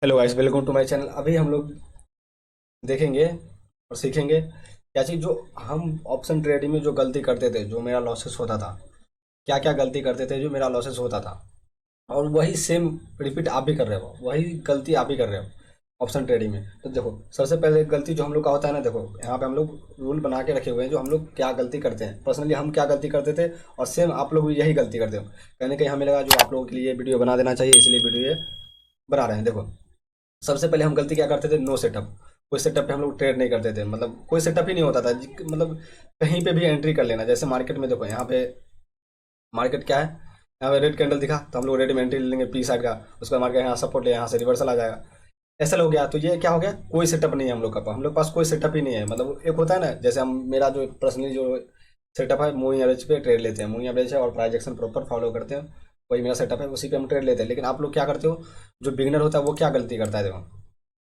Hello guys, welcome to my channel. अभी हम लोग देखेंगे और सीखेंगे क्या चीज़ जो हम ऑप्शन ट्रेडिंग में जो गलती करते थे, जो मेरा लॉसेस होता था। क्या क्या गलती करते थे जो मेरा लॉसेस होता था, और वही सेम रिपीट आप भी कर रहे हो, वही गलती आप भी कर रहे हो ऑप्शन ट्रेडिंग में। तो देखो, सबसे पहले एक गलती जो हम लोग का होता है ना, देखो यहाँ पे हम लोग रूल बना के रखे हुए हैं जो हम लोग क्या गलती करते हैं। पर्सनली हम क्या गलती करते थे और सेम आप लोग भी यही गलती करते हो। कहीं ना कहीं हमें लगा जो आप लोगों के लिए वीडियो बना देना चाहिए, इसलिए वीडियो ये बना रहे हैं। देखो, सबसे पहले हम गलती क्या करते थे, नो सेटअप। कोई सेटअप पे हम लोग ट्रेड नहीं करते थे, मतलब कोई सेटअप ही नहीं होता था। मतलब कहीं पे भी एंट्री कर लेना। जैसे मार्केट में देखो, यहाँ पे मार्केट क्या है, यहाँ पे रेड कैंडल दिखा तो हम लोग रेड में एंट्री ले लेंगे पी साइड का। उसके बाद मार्केट यहाँ सपोर्ट ले, यहाँ से रिवर्सल आ जाएगा। ऐसा हो गया तो ये क्या हो गया, कोई सेटअप नहीं है हम लोग का पास। हम लोग के पास कोई सेटअप ही नहीं है। मतलब एक होता है ना, जैसे हम मेरा जो पर्सनली जो सेटअप है, मूविंग एवरेज पे ट्रेड लेते हैं। मूविंग एवरेज है और प्राइस एक्शन प्रॉपर फॉलो करते हैं। वही मेरा सेटअप है, उसी पे हम ट्रेड लेते हैं। लेकिन आप लोग क्या करते हो, जो बिगनर होता है वो क्या गलती करता है, देखो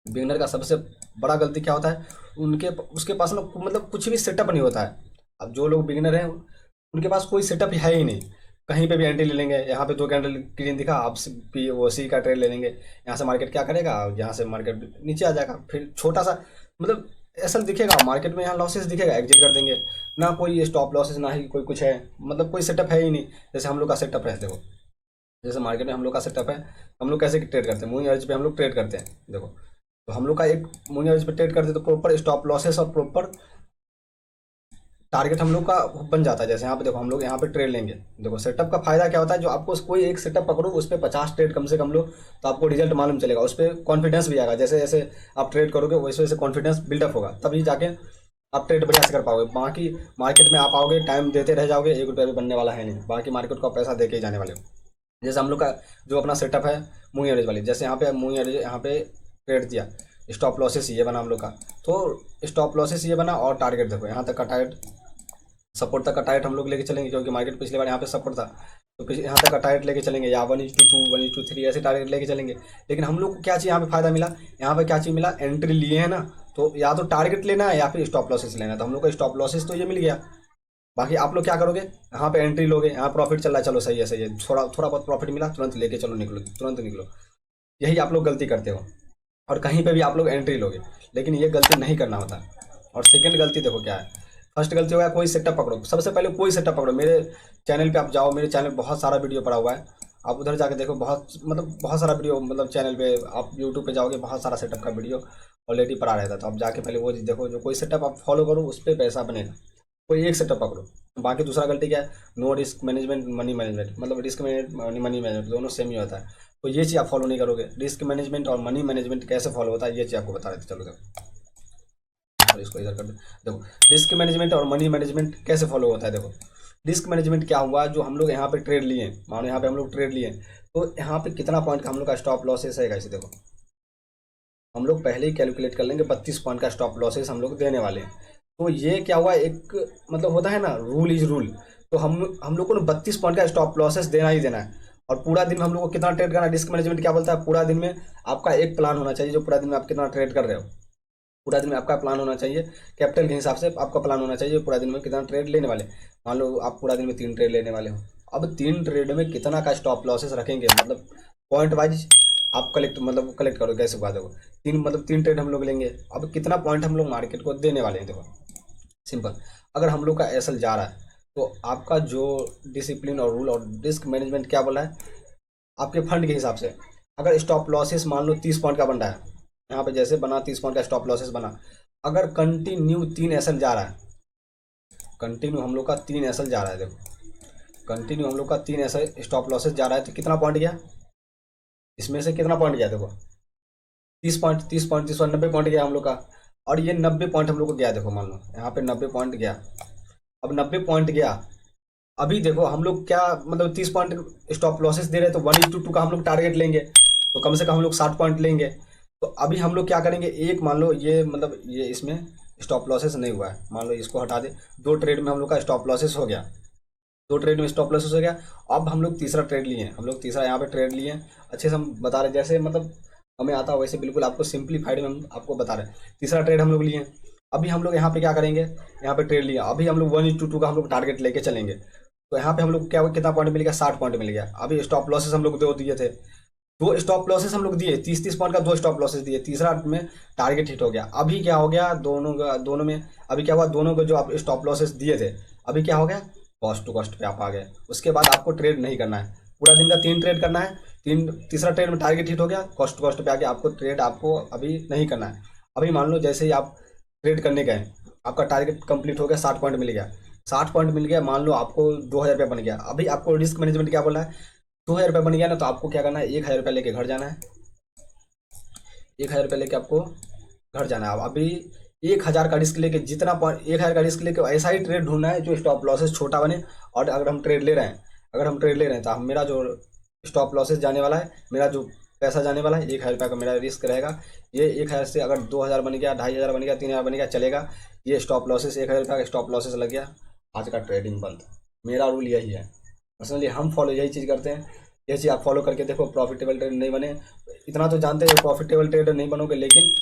बिगनर का सबसे बड़ा गलती क्या होता है, उनके उसके पास ना मतलब कुछ भी सेटअप नहीं होता है। अब जो लोग बिगनर हैं उनके पास कोई सेटअप है ही नहीं। कहीं पे भी एंट्री ले लेंगे, यहाँ पे दो कैंडल ग्रीन दिखा, आप पी वो सी का ट्रेड ले लेंगे। यहाँ से मार्केट क्या करेगा, यहाँ से मार्केट नीचे आ जाएगा, फिर छोटा सा मतलब ऐसा दिखेगा मार्केट में, यहाँ लॉसेस दिखेगा, एग्जिट कर देंगे। ना कोई स्टॉप लॉसेस, ना ही कोई कुछ है, मतलब कोई सेटअप है ही नहीं। जैसे हम लोग का सेटअप है, देखो जैसे मार्केट में हम लोग का सेटअप है, हम लोग कैसे ट्रेड करते हैं, मूविंग एवरेज पे हम लोग ट्रेड करते हैं। देखो, तो हम लोग का एक मूविंग एवरेज पे ट्रेड करते हैं तो प्रॉपर स्टॉप लॉसेस और प्रॉपर टारगेट हम लोग का बन जाता है। जैसे यहाँ पे देखो, हम लोग यहाँ पे ट्रेड लेंगे। देखो सेटअप का फायदा क्या होता है, जो आपको कोई एक सेटअप पकड़ो, उस पर 50 ट्रेड कम से कम लो, तो आपको रिजल्ट मालूम चलेगा, उस पर कॉन्फिडेंस भी आएगा। जैसे जैसे आप ट्रेड करोगे वैसे वैसे कॉन्फिडेंस बिल्डअप होगा, तभी जाके आप ट्रेड बढ़िया से कर पाओगे। बाकी मार्केट में आप आओगे, टाइम देते रह जाओगे, 1 रुपया भी बनने वाला है नहीं। बाकी मार्केट को आप पैसा दे के ही जाने वाले हो। जैसे हम लोग का जो अपना सेटअप है मूविंग एवरेज वाली, जैसे यहाँ पे मूविंग एवरेज यहाँ पे ट्रेड दिया, स्टॉप लॉसेस ये बना हम लोग का। तो स्टॉप लॉसेस ये बना और टारगेट देखो, यहाँ तक का टारगेट, सपोर्ट तक का टारगेट हम लोग लेके चलेंगे, क्योंकि मार्केट पिछली बार यहाँ पे सपोर्ट था। तो यहाँ तक का टारगेट लेके चलेंगे, या 1:2, 1:3 ऐसे टारगेट लेके चलेंगे। लेकिन हम लोग को क्या चीज़ यहाँ पे फायदा मिला, यहाँ पे क्या चीज़ मिला, एंट्री लिए है ना, तो या तो टारगेट लेना है या फिर स्टॉप लॉसेस लेना है। तो हम लोग को स्टॉप लॉसेस तो ये मिल गया। बाकी आप लोग क्या करोगे, यहाँ पे एंट्री लोगे, यहाँ प्रॉफिट चल रहा है, चलो सही है सही है, थोड़ा थोड़ा बहुत प्रॉफिट मिला, तुरंत लेके चलो, निकलो तुरंत निकलो। यही आप लोग गलती करते हो, और कहीं पे भी आप लोग एंट्री लोगे। लेकिन ये गलती नहीं करना होता। और सेकंड गलती देखो क्या है, फर्स्ट गलती हो गया कोई सेटअप पकड़ो। सबसे पहले कोई सेटअप पकड़ो। मेरे चैनल पे आप जाओ, मेरे चैनल पे बहुत सारा वीडियो पड़ा हुआ है, आप उधर जाके देखो। बहुत मतलब बहुत सारा वीडियो, मतलब चैनल पे आप यूट्यूब पे जाओगे, बहुत सारा सेटअप का वीडियो ऑलरेडी पड़ा रहता है। तो आप जाके पहले वो चीज़ देखो, जो कोई सेटअप आप फॉलो करो उस पर पैसा बनेगा। कोई एक सेटअप पकड़ो। बाकी दूसरा गलती क्या है, no risk management money management, मतलब रिस्क मैनेजमेंट मनी मैनेजमेंट दोनों सेम ही होता है। तो ये चीज़ आप फॉलो नहीं करोगे। रिस्क मैनेजमेंट और मनी मैनेजमेंट कैसे फॉलो होता है, ये चीज़ आपको बता रहे थे। चलो देखो, और इसको इधर कर दो। देखो, रिस्क मैनेजमेंट और मनी मैनेजमेंट कैसे फॉलो होता है। देखो, रिस्क मैनेजमेंट क्या हुआ, जो हम लोग यहाँ पे ट्रेड लिए, मानो यहाँ पे हम लोग ट्रेड लिए, तो यहाँ पे कितना पॉइंट का हम लोग का स्टॉप लॉसेस है। कैसे देखो, हम लोग पहले ही कैलकुलेट कर लेंगे, 32 पॉइंट का स्टॉप लॉसेस हम लोग देने वाले हैं। तो ये क्या हुआ, एक मतलब होता है ना, रूल इज रूल। तो हम लोग को ना 32 पॉइंट का स्टॉप लॉसेस देना ही देना है। और पूरा दिन में हम लोग को कितना ट्रेड करना है, रिस्क मैनेजमेंट क्या बोलता है, पूरा दिन में आपका एक प्लान होना चाहिए, जो पूरा दिन में आप कितना ट्रेड कर रहे हो। पूरा दिन में आपका प्लान होना चाहिए, कैपिटल के हिसाब से आपका प्लान होना चाहिए, पूरा दिन में कितना ट्रेड लेने वाले। मान लो आप पूरा दिन में 3 ट्रेड लेने वाले हो, अब 3 ट्रेड में कितना का स्टॉप लॉसेस रखेंगे, मतलब पॉइंट वाइज आप कलेक्ट, मतलब कलेक्ट करो कैसे बात देखो। 3 ट्रेड हम लोग लेंगे, अब कितना पॉइंट हम लोग मार्केट को देने वाले हैं। देखो सिंपल, अगर हम लोग का एसएल जा रहा है, तो आपका जो डिसिप्लिन और रूल और रिस्क मैनेजमेंट क्या बोला है, आपके फंड के हिसाब से अगर स्टॉप लॉसेस मान लो 30 पॉइंट का बन रहा है, यहाँ पे जैसे बना 30 पॉइंट का स्टॉप लॉसेस बना, अगर कंटिन्यू 3 एसएल जा रहा है, कंटिन्यू हम लोग का 3 एसएल जा रहा है, देखो कंटिन्यू हम लोग का 3 एसएल स्टॉप लॉसेस जा रहा है, तो कितना पॉइंट गया, इसमें से कितना पॉइंट गया, देखो 30 पॉइंट, 30 पॉइंट, 30 पॉइंट, 90 पॉइंट गया हम लोग का। और ये 90 पॉइंट हम लोग को गया, देखो मान लो यहाँ पे 90 पॉइंट गया। अब 90 पॉइंट गया, अभी देखो हम लोग क्या, मतलब 30 पॉइंट स्टॉप लॉसेस दे रहे हैं, तो 1:2 का हम लोग टारगेट लेंगे, तो कम से कम हम लोग 60 पॉइंट लेंगे। तो अभी हम लोग क्या करेंगे, एक मान लो ये, मतलब ये इसमें स्टॉप लॉसेस नहीं हुआ है, मान लो इसको हटा दे। 2 ट्रेड में हम लोग का स्टॉप लॉसेस हो गया, 2 ट्रेड में स्टॉप लॉसेस हो गया। अब हम लोग तीसरा ट्रेड लिए हैं, हम लोग तीसरा यहाँ पे ट्रेड लिए हैं। अच्छे से हम बता रहे, जैसे मतलब हमें आता है वैसे बिल्कुल आपको सिंप्लीफाइड में हम आपको बता रहे हैं। तीसरा ट्रेड हम लोग लिए हैं। अभी हम लोग यहाँ पे क्या करेंगे, यहाँ पे ट्रेड लिया, अभी हम लोग 1:2 का हम लोग टारगेट लेके चलेंगे। तो यहाँ पे हम लोग क्या, कितना पॉइंट मिल गया, 60 पॉइंट मिल गया। अभी स्टॉप लॉसेस हम लोग दो दिए थे, दो स्टॉप लॉसेस हम लोग दिए, 30-30 पॉइंट का दो स्टॉप लॉसेस दिए, तीसरा में टारगेट हिट हो गया। अभी क्या हो गया दोनों में, अभी क्या हुआ, दोनों को जो आप स्टॉप लॉसेस दिए थे, अभी क्या हो गया, कॉस्ट टू कॉस्ट पे आप आ गए। उसके बाद आपको ट्रेड नहीं करना है, पूरा दिन का 3 ट्रेड करना है, तीसरा ट्रेड में टारगेट हिट हो गया, कॉस्ट टू कॉस्ट पे आ गया, आपको ट्रेड आपको अभी नहीं करना है। अभी मान लो जैसे ही आप ट्रेड करने गए, आपका टारगेट कंप्लीट हो गया, 60 पॉइंट मिल गया, 60 पॉइंट मिल गया, मान लो आपको 2,000 रुपया बन गया। अभी आपको रिस्क मैनेजमेंट क्या बोला है, 2,000 रुपया बन गया ना, तो आपको क्या करना है, 1,000 रुपया लेके घर जाना है, 1,000 रुपया लेके आपको घर जाना है। अब अभी 1,000 का रिस्क लेके जितना पॉइंट, 1,000 का रिस्क लेके ऐसा ही ट्रेड ढूंढना है जो स्टॉप लॉसेस छोटा बने। और अगर हम ट्रेड ले रहे हैं, तो मेरा जो स्टॉप लॉसेस जाने वाला है, मेरा जो पैसा जाने वाला है, 1,000 रुपया का मेरा रिस्क रहेगा। ये 1,000 से अगर 2,000 बन गया, 2,500 बन गया, 3,000 बन गया, चलेगा। ये स्टॉप लॉसेस 1,000 रुपया का स्टॉप लॉसेस लग गया, आज का ट्रेडिंग बंद। मेरा रूल यही है, पर्सनली हम फॉलो यही चीज़ करते हैं। ये चीज़ आप फॉलो करके देखो, प्रॉफिटेबल ट्रेड नहीं बने, इतना तो जानते हो प्रॉफिटेबल ट्रेडर नहीं बनोगे, लेकिन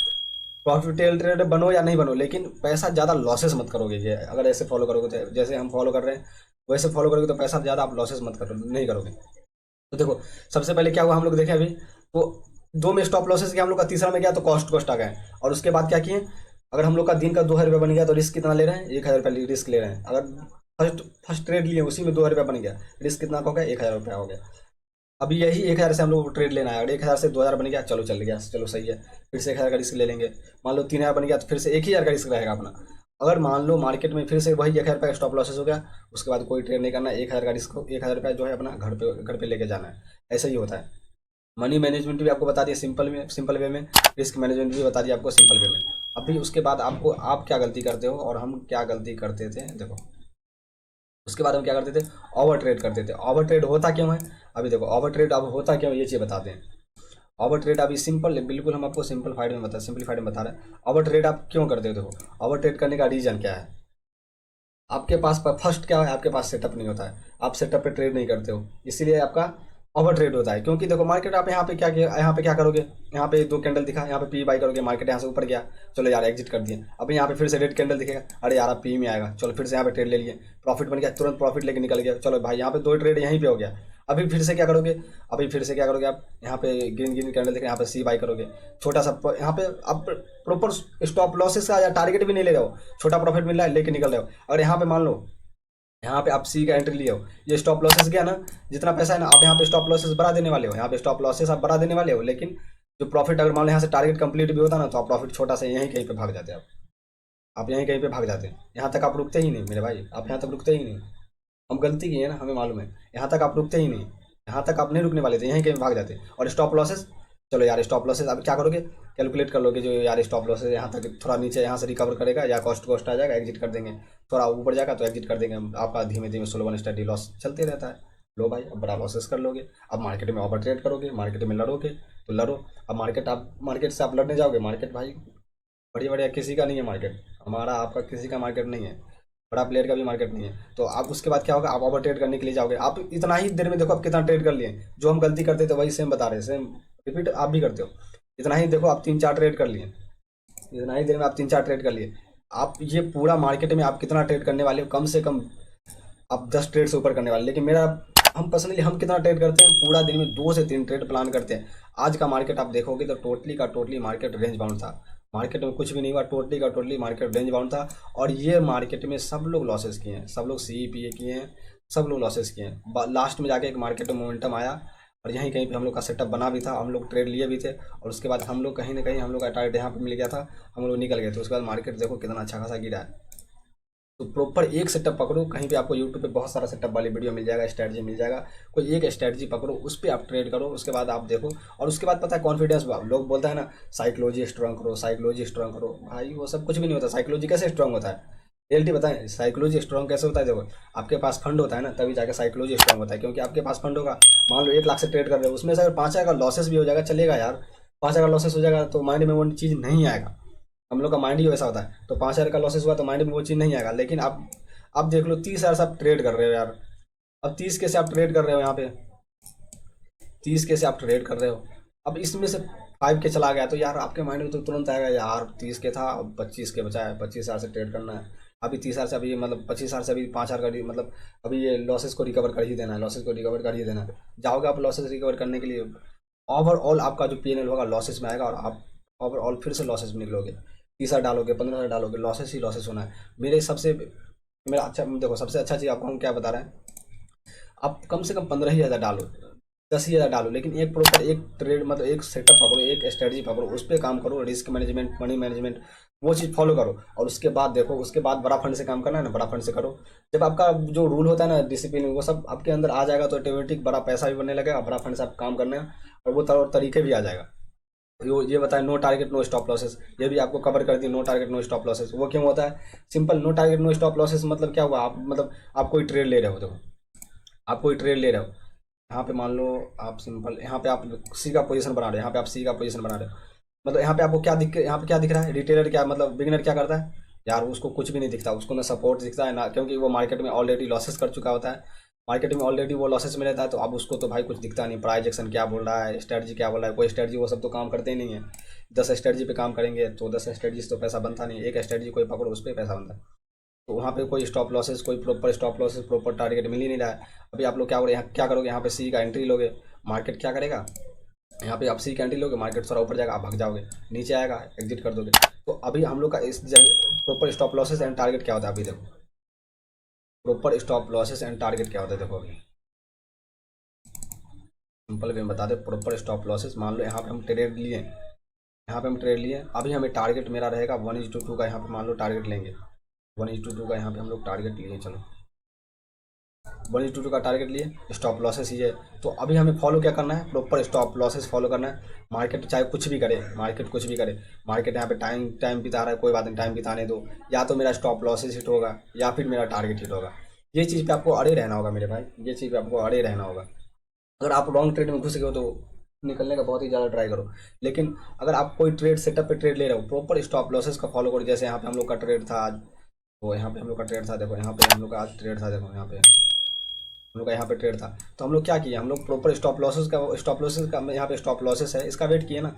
प्रॉफिटेबल ट्रेडर बनो या नहीं बनो, लेकिन पैसा ज़्यादा लॉसेस मत करोगे। ये अगर ऐसे फॉलो करोगे, तो जैसे हम फॉलो कर रहे हैं वैसे फॉलो करोगे, तो पैसा ज़्यादा आप लॉसेस मत करो, नहीं करोगे। तो देखो, सबसे पहले क्या हुआ, हम लोग देखें अभी, तो दो में स्टॉप लॉसेस किया हम लोग का, तीसरा में गया तो कॉस्ट आ गए। और उसके बाद क्या किए, अगर हम लोग का दिन का 2,000 रुपया बन गया, तो रिस्क कितना ले रहे हैं, 1,000 रुपया रिस्क ले रहे हैं। अगर फर्स्ट फर्स्ट ट्रेड लिए उसी में 2,000 रुपया बन गया, रिस्क कितना का हो गया, 1,000 रुपया हो गया। अभी यही 1,000 से हम लोग को ट्रेड लेना है, अगर 1,000 से 2,000 बन गया, चलो चल गया, चलो सही है, फिर से 1,000 का रिस्क ले लेंगे। मान लो 3,000 बन गया, तो फिर से 1,000 का रिस्क रहेगा अपना। अगर मान लो मार्केट में फिर से वही 1,000 रुपया का स्टॉप लॉसेस हो गया, उसके बाद कोई ट्रेड नहीं करना, 1,000 का रिस्क, 1,000 रुपया जो है अपना घर पे लेके जाना है। ऐसा ही होता है। मनी मैनेजमेंट भी आपको बता दिया सिंपल वे में, रिस्क मैनेजमेंट भी बता दिया आपको सिंपल वे में। अभी उसके बाद आपको, आप क्या गलती करते हो और हम क्या गलती करते थे, देखो। उसके बाद हम क्या करते थे, ओवर ट्रेड करते थे। ओवर ट्रेड होता क्यों है, अभी देखो, ओवर ट्रेड अब होता क्यों, ये चीज़ बताते हैं। ओवर ट्रेड अभी सिंपल, बिल्कुल हम आपको सिंपलीफाइड में बता रहे हैं। ओवर ट्रेड आप क्यों करते हो, देखो, ओवर ट्रेड करने का रीजन क्या है। आपके पास फर्स्ट क्या है, आपके पास सेटअप नहीं होता है, आप सेटअप पे ट्रेड नहीं करते हो, इसीलिए आपका ओवर ट्रेड होता है। क्योंकि देखो, मार्केट आप यहाँ पे क्या किया, यहाँ पे क्या करोगे, यहाँ पे दो कैंडल दिखा, यहाँ पे पी बाई करोगे, मार्केट यहाँ से ऊपर गया, चलो यार एग्जिट कर दिए। अब यहाँ पे फिर से रेड कैंडल दिखेगा, अरे यार अब पी में आएगा, चलो फिर से यहाँ पे ट्रेड ले लिए, प्रॉफिट बन गया, तुरंत प्रॉफिट लेके निकल गया, चलो भाई यहाँ पे दो ट्रेड यहीं पे हो गया। अभी फिर से क्या करोगे, आप यहाँ पे ग्रीन ग्रीन कैंडल दिखे, यहाँ पे सी बाई करोगे, छोटा सा यहाँ पे आप प्रॉपर स्टॉप लॉसेस का या टारगेट भी नहीं ले रहे हो, छोटा प्रॉफिट मिल रहा है लेके निकल रहे हो। अगर यहाँ पे मान लो, यहाँ पे आप सी का एंट्री लिए हो, ये स्टॉप लॉसेस गया ना, जितना पैसा है ना, आप यहाँ पे स्टॉप लॉसेस बढ़ा देने वाले हो, यहाँ पे स्टॉप लॉसेस आप बढ़ा देने वाले हो, लेकिन जो प्रॉफिट, अगर मान लो यहाँ से टारगेट कंप्लीट भी होता ना, तो आप प्रॉफिट छोटा सा यहीं कहीं पे भाग जाते, आप यहीं कहीं पे भाग जाते हैं। यहाँ तक आप रुकते ही नहीं मेरे भाई, आप यहाँ तक रुकते ही नहीं। हम गलती की है ना, हमें मालूम है, यहाँ तक आप रुकते ही नहीं, यहाँ तक आप नहीं रुकने वाले थे, यहीं कहीं भाग जाते। और स्टॉप लॉसेस, चलो यार स्टॉप लॉसेस अब क्या करोगे, कैलकुलेट कर लोगे, जो यार स्टॉप लॉसेस यहाँ तक थोड़ा नीचे यहाँ से रिकवर करेगा, या कॉस्ट आ जाएगा, एग्जिट कर देंगे, थोड़ा ऊपर जाएगा तो एग्जिट कर देंगे। आपका धीमे धीमे स्लो वन स्टडी लॉस चलते रहता है। लो भाई, अब बड़ा लॉसेस कर लोगे, अब मार्केट में ओवर ट्रेड करोगे, मार्केट में लड़ोगे तो लड़ो। अब मार्केट से आप लड़ने जाओगे, मार्केट भाई बढ़िया बढ़िया किसी का नहीं है मार्केट, हमारा आपका किसी का मार्केट नहीं है, बड़ा प्लेयर का भी मार्केट नहीं है। तो आप उसके बाद क्या होगा, आप ओवर ट्रेड करने के लिए जाओगे, आप इतना ही देर में देखो आप कितना ट्रेड कर लिए, जो हम गलती करते थे वही सेम बता रहे, सेम रिपीट आप भी करते हो। इतना ही देखो, आप 3-4 ट्रेड कर लिए, इतना ही देर में आप 3-4 ट्रेड कर लिए। आप ये पूरा मार्केट में आप कितना ट्रेड करने वाले हो, कम से कम आप 10 ट्रेड से ऊपर करने वाले। लेकिन मेरा, हम पर्सनली हम कितना ट्रेड करते हैं, पूरा दिन में 2 से 3 ट्रेड प्लान करते हैं। आज का मार्केट आप देखोगे तो टोटली का टोटली मार्केट रेंज बाउंड था, मार्केट में कुछ भी नहीं हुआ, टोटली का टोटली मार्केट रेंज बाउंड था। और ये मार्केट में सब लोग लॉसेस किए हैं, सब लोग सी पी ए किए हैं, सब लोग लॉसेस किए हैं। लास्ट में जाके एक मार्केट में मोमेंटम आया, और यहीं कहीं पे हम लोग का सेटअप बना भी था, हम लोग ट्रेड लिए भी थे, और उसके बाद हम लोग कहीं ना कहीं हम लोग का टारगेट यहाँ पे मिल गया था, हम लोग निकल गए थे। उसके बाद मार्केट देखो कितना अच्छा खासा गिरा है। तो प्रॉपर एक सेटअप पकड़ो, कहीं पे आपको यूट्यूब पे बहुत सारा सेटअप वाली वीडियो मिल जाएगा, स्ट्रैटेजी मिल जाएगा, कोई एक स्ट्रैटेजी पकड़ो, उस पर आप ट्रेड करो, उसके बाद आप देखो। और उसके बाद पता है कॉन्फिडेंस, लोग बोलते हैं ना साइकोलॉजी स्ट्रांग करो, साइकोलॉजी स्ट्रांग करो, भाई वो सब कुछ भी नहीं होता। साइकोलॉजी कैसे स्ट्रांग होता है, रियलिटी बताएं, साइकोलॉजी स्ट्रांग कैसे होता है। देखो, आपके पास फंड होता है ना, तभी जाकर साइकोलॉजी स्ट्रांग होता है, क्योंकि आपके पास फंड होगा। मान लो 1 लाख से ट्रेड कर रहे हो, उसमें से अगर 5,000 का लॉसेस भी हो जाएगा, चलेगा यार, 5,000 का लॉसेस हो जाएगा तो माइंड में वो चीज़ नहीं आएगा। हम लोग का माइंड ही वैसा होता है, तो 5,000 का लॉसेस हुआ तो माइंड में वो चीज़ नहीं आएगा। लेकिन आप देख लो, 30,000 से आप ट्रेड कर रहे हो यार, अब 30 कैसे आप ट्रेड कर रहे हो, यहाँ पे 30 कैसे आप ट्रेड कर रहे हो। अब इसमें से 5 के चला गया, तो यार आपके माइंड में तो तुरंत आएगा, यार 30 के था, अब 25 के बचा है, 25,000 से ट्रेड करना है। अभी 30,000 से, अभी मतलब 25,000 से अभी 5,000 का मतलब अभी ये लॉसेस को रिकवर कर ही देना है, लॉसेस को रिकवर कर ही देना है। जाओगे आप लॉसेस रिकवर करने के लिए, ओवरऑल आपका जो पीएनएल होगा लॉसेस में आएगा और आप ओवरऑल फिर से लॉसेस में निकलोगे। 30,000 डालोगे, 15,000 डालोगे, लॉसेस ही लॉसेस होना है। मेरा अच्छा देखो, सबसे अच्छा चीज़ आपको हम क्या बता रहे हैं, आप कम से कम 15 ही हज़ार डालो, 10 ही हज़ार डालो, लेकिन एक प्रॉपर एक ट्रेड मतलब एक सेटअप पकड़ो, एक स्ट्रेटजी पकड़ो, उस पर काम करो, रिस्क मैनेजमेंट, मनी मैनेजमेंट, वो चीज़ फॉलो करो। और उसके बाद देखो, उसके बाद बड़ा फंड से काम करना है ना, बड़ा फंड से करो। जब आपका जो रूल होता है ना, डिसिप्लिन, वो सब आपके अंदर आ जाएगा तो ऑटोमेटिक बड़ा पैसा भी बनने लगेगा, बड़ा फंड से आप काम करना है, और वो तरीके भी आ जाएगा। ये बताएं, no target no stop losses, ये भी आपको कवर कर दी। No target no stop losses वो क्यों होता है? Simple, no target no stop losses मतलब क्या हुआ, आप मतलब आप कोई ट्रेड ले रहे हो, देखो आप कोई ट्रेड ले रहे हो, यहाँ पे मान लो आप सिंपल, यहाँ पे आप सी का पोजीशन बना रहे हो, यहाँ पे आप सी का पोजीशन बना रहे हो, मतलब यहाँ पे आपको क्या दिख, यहाँ पे क्या दिख रहा है, रिटेलर क्या मतलब बिगिनर क्या करता है यार, उसको कुछ भी नहीं दिखता, उसको ना सपोर्ट दिखता है ना, क्योंकि वो मार्केट में ऑलरेडी लॉसेस कर चुका होता है, मार्केट में ऑलरेडी वो लॉसेस में रहता है, तो अब उसको तो भाई कुछ दिखता नहीं, प्राइस एक्शन क्या बोल रहा है, स्ट्रेटजी क्या बोल रहा है, कोई स्ट्रेटजी वो सब तो काम करते ही नहीं है। 10 स्ट्रेटजी पे काम करेंगे तो 10 स्ट्रेटजी से तो पैसा बनता नहीं, एक स्ट्रेटजी कोई पकड़ो उस पर पैसा बनता है। तो वहाँ पे कोई स्टॉप लॉसेस, कोई proper stop losses, proper target मिल ही नहीं रहा है। अभी आप लोग क्या करोगे, यहाँ क्या करोगे, यहाँ पे सी का एंट्री लोगे, मार्केट क्या करेगा, यहाँ पे आप सी का एंट्री लोगे, मार्केट थोड़ा ऊपर जाएगा, आप भाग जाओगे, नीचे आएगा एग्जिट कर दोगे। तो अभी हम लोग का इस proper stop losses and target क्या होता है, अभी देखो proper stop losses and target क्या होता है, देखो अभी सिंपल वे में बता दे। प्रॉपर स्टॉप लॉसेस, मान लो यहाँ पे हम ट्रेड लिए, यहाँ पे हम ट्रेड लिए, अभी हमें टारगेट मेरा रहेगा 1:2 का, यहाँ पे मान लो टारगेट लेंगे 1:2 का, यहाँ पे हम लोग टारगेट लिए, चलो 1:2 का टारगेट लिए, स्टॉप लॉसेस ही है। तो अभी हमें फॉलो क्या करना है, प्रॉपर स्टॉप लॉसेस फॉलो करना है। मार्केट चाहे कुछ भी करे, मार्केट कुछ भी करे, मार्केट यहाँ पे टाइम टाइम बिता रहा है, कोई बात नहीं, टाइम बिताने दो, या तो मेरा स्टॉप लॉसेस हिट होगा या फिर मेरा टारगेट हिट होगा। ये चीज़ पे आपको अड़े रहना होगा मेरे भाई, ये चीज़ पे आपको अड़े रहना होगा। अगर आप लॉन्ग ट्रेड में घुस गए हो तो निकलने का बहुत ही ज़्यादा ट्राई करो। लेकिन अगर आप कोई ट्रेड सेटअप पे ट्रेड ले रहे हो, प्रॉपर स्टॉप लॉसेस का फॉलो करो। जैसे यहाँ पे हम लोग का ट्रेड था आज, तो यहाँ पे हम लोग का ट्रेड था, देखो यहाँ पे हम लोग का आज ट्रेड था, देखो यहाँ पे हम लोग का यहाँ पे ट्रेड था। तो हम लोग क्या किए, हम लोग प्रॉपर स्टॉप लॉसेस का यहाँ पे स्टॉप लॉसेस है, इसका वेट किए ना।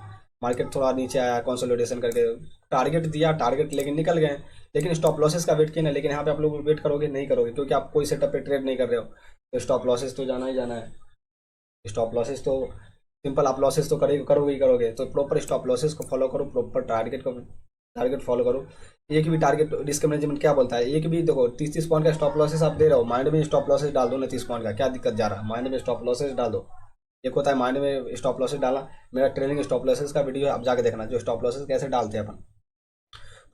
मार्केट थोड़ा नीचे आया, कंसोलिडेशन करके टारगेट दिया, टारगेट लेकिन निकल गए, लेकिन स्टॉप लॉसेस का वेट किए ना। लेकिन यहाँ पे आप लोग वेट करोगे नहीं करोगे, क्योंकि आप कोई सेटअप पे ट्रेड नहीं कर रहे हो, तो स्टॉप लॉसेस तो जाना ही जाना है। स्टॉप लॉसेस तो सिंपल, आप लॉसेस तो करोगे ही करोगे। तो प्रॉपर स्टॉप लॉसेस को फॉलो करो, प्रॉपर टारगेट फॉलो करो। एक भी टारगेट, रिस्क मैनेजमेंट क्या बोलता है, एक भी देखो 30-30 पॉइंट का स्टॉप लॉसेस आप दे रहे हो, माइंड में स्टॉप लॉसेस डाल दो ना, 30 पॉइंट का क्या दिक्कत जा रहा है, माइंड में स्टॉप लॉसेस डाल दो। एक होता है माइंड में स्टॉप लॉसेस डालना, मेरा ट्रेनिंग स्टॉप लॉसेस का वीडियो आप जाके देखना, जो स्टॉप लॉसेस कैसे डालते हैं अपन।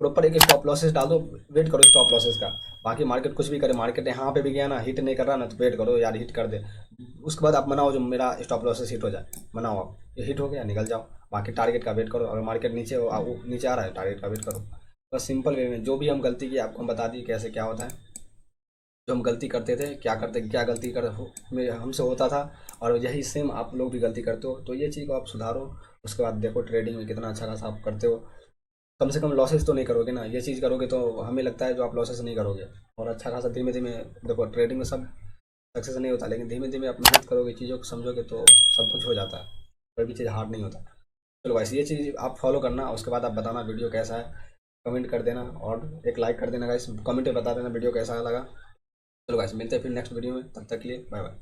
प्रॉपर एक स्टॉप लॉसेस डाल दो, वेट करो स्टॉप लॉसेस का। बाकी मार्केट कुछ भी करे, मार्केट यहाँ पे भी गया ना, हिट नहीं कर रहा ना, तो वेट करो यार हिट कर दे, उसके बाद आप मनाओ जो मेरा स्टॉप लॉसेस हिट हो जाए, मनाओ आप, ये हिट हो गया निकल जाओ। बाकी टारगेट का वेट करो, अगर मार्केट नीचे हो नीचे आ रहा है, टारगेट का वेट करो। बस सिंपल वे में जो भी हम गलती की आपको हम बता दी कैसे क्या होता है, जो हम गलती करते थे, क्या करते, क्या गलती कर हमसे होता था, और यही सेम आप लोग भी गलती करते हो, तो ये चीज़ को आप सुधारो। उसके बाद देखो ट्रेडिंग में कितना अच्छा खासा आप करते हो, कम से कम लॉसेस तो नहीं करोगे ना, ये चीज़ करोगे तो हमें लगता है जो आप लॉसेस नहीं करोगे, और अच्छा खासा धीमे धीमे, देखो ट्रेडिंग में सब सक्सेस नहीं होता, लेकिन धीमे धीमे आप मेहनत करोगे, चीज़ों को समझोगे तो सब कुछ हो जाता है, कोई भी चीज़ हार्ड नहीं होता। चलो गाइस, ये चीज़ आप फॉलो करना, उसके बाद आप बताना वीडियो कैसा है, कमेंट कर देना और एक लाइक कर देना गाइस, कमेंट में बता देना वीडियो कैसा लगा। चलो गाइस, मिलते हैं फिर नेक्स्ट वीडियो में, तब तक के लिए बाय बाय।